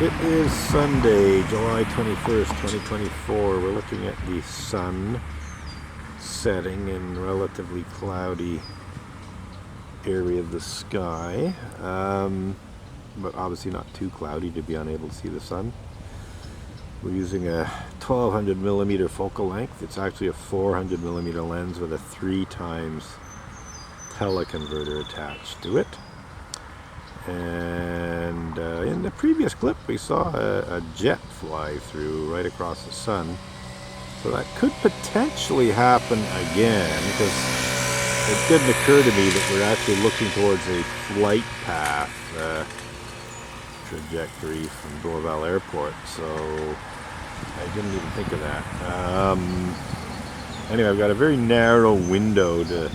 It is Sunday, July 21st, 2024. We're looking at the sun setting in a relatively cloudy area of the sky, but obviously not too cloudy to be unable to see the sun. We're using a 1200 millimeter focal length. It's actually a 400 millimeter lens with a 3 times teleconverter attached to it. And in the previous clip we saw a jet fly through right across the sun, so that could potentially happen again, because it didn't occur to me that we're actually looking towards a flight path trajectory from Dorval Airport, so I didn't even think of that. Anyway, I've got a very narrow window to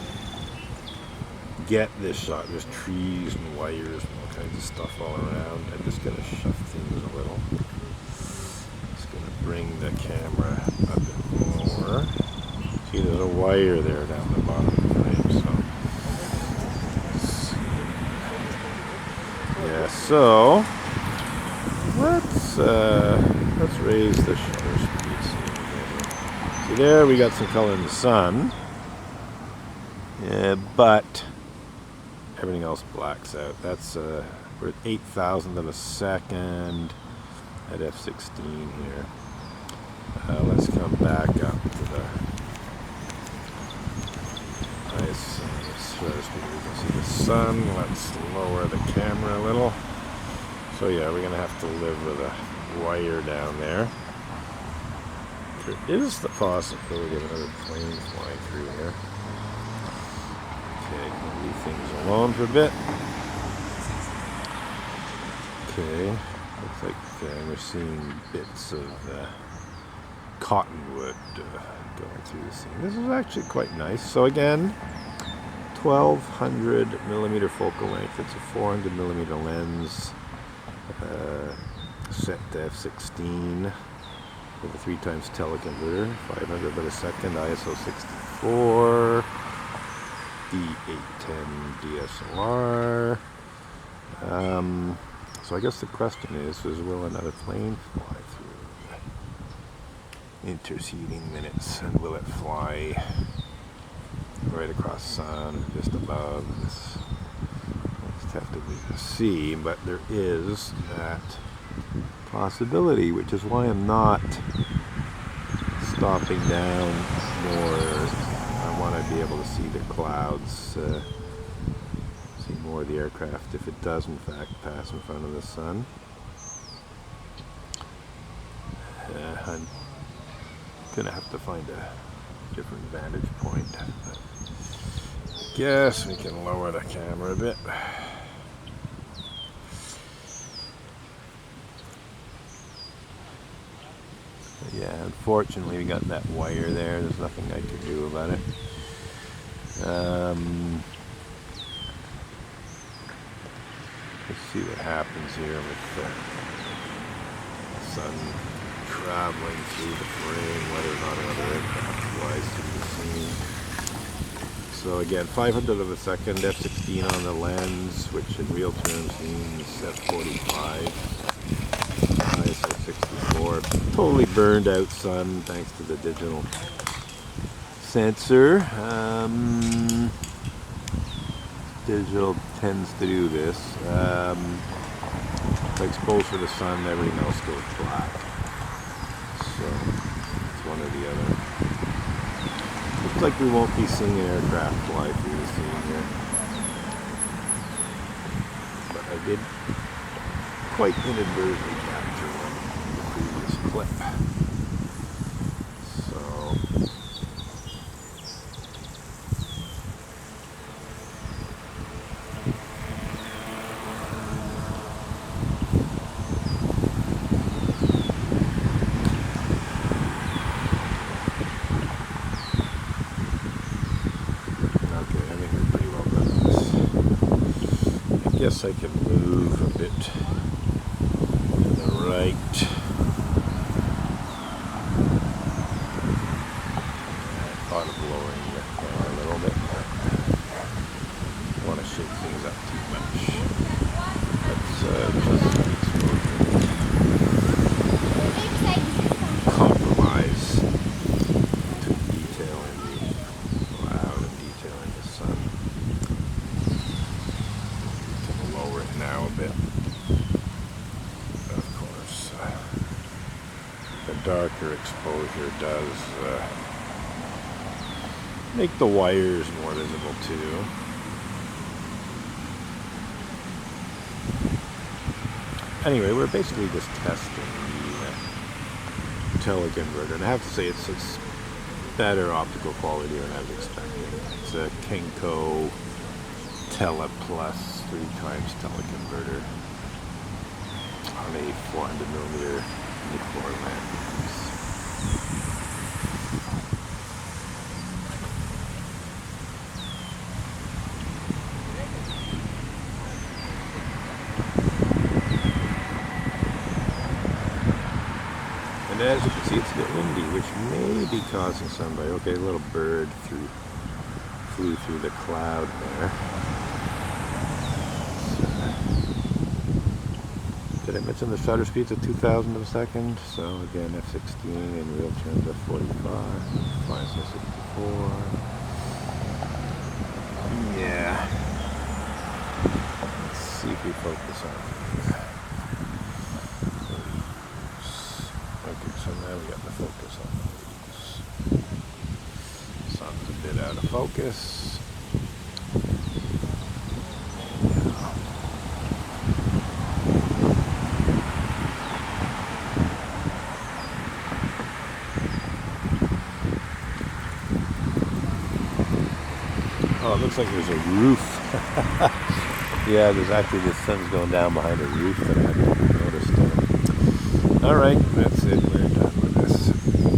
get this shot. There's trees and wires and all kinds of stuff all around. I'm just going to shove things a little. Just going to bring the camera a bit more. See, there's a wire there down the bottom of the frame. So, yeah. So let's raise the shutter speed. See there, we got some color in the sun. Yeah, but everything else blacks out. That's we're at 8,000th of a second at f16 here. Let's come back up to the nice shutter speed. We can see the sun. Let's lower the camera a little. So yeah, we're gonna have to live with a wire down there. There is the possibility of another plane flying through here. Okay, we'll leave things alone for a bit. Okay, looks like we're seeing bits of cottonwood going through the scene. This is actually quite nice. So again, 1200 millimeter focal length. It's a 400 millimeter lens, set to f16 with a 3 times teleconverter, 500 by the second, ISO 64. D810 DSLR. So I guess the question is will another plane fly through interceding minutes, and will it fly right across the sun or just above? This we'll just have to wait and see, but there is that possibility, which is why I'm not stopping down more. I want to be able to see the clouds, see more of the aircraft if it does in fact pass in front of the sun. I'm going to have to find a different vantage point. But I guess we can lower the camera a bit. Yeah, unfortunately we got that wire there. There's nothing I can do about it. Let's see what happens here with the sun traveling through the frame, whether or not another aircraft flies through the scene. So again, 500 of a second, f16 on the lens, which in real terms means f45. ISO 64. Totally burned out sun thanks to the digital sensor. Digital tends to do this. If exposed to the sun, everything else goes black. So it's one or the other. Looks like we won't be seeing an aircraft fly through the scene here. But I did quite inadvertently capture one in the previous clip. So okay, I think we're pretty well done with this. I guess I can move a bit to the right. I thought of lowering the camera a little bit, but I want to shake things up too much. Let's just keep exposure. darker exposure does make the wires more visible too. Anyway, we're basically just testing the teleconverter, and I have to say it's better optical quality than I was expecting. It's a Kenko Tele Plus 3x teleconverter on a 400mm Nikon lens. And as you can see, it's a bit windy, which may be causing some. Okay, a little bird flew through the cloud there. Did I mention the shutter speed's at 2,000 of a second? So again, f16 in real terms at 45, 564. Yeah. Let's see if we focus on these. Okay, so now we got the focus on these. Sun's a bit out of focus. Oh, it looks like there's a roof. Yeah, there's actually the sun's going down behind a roof that I hadn't noticed. All right, that's it.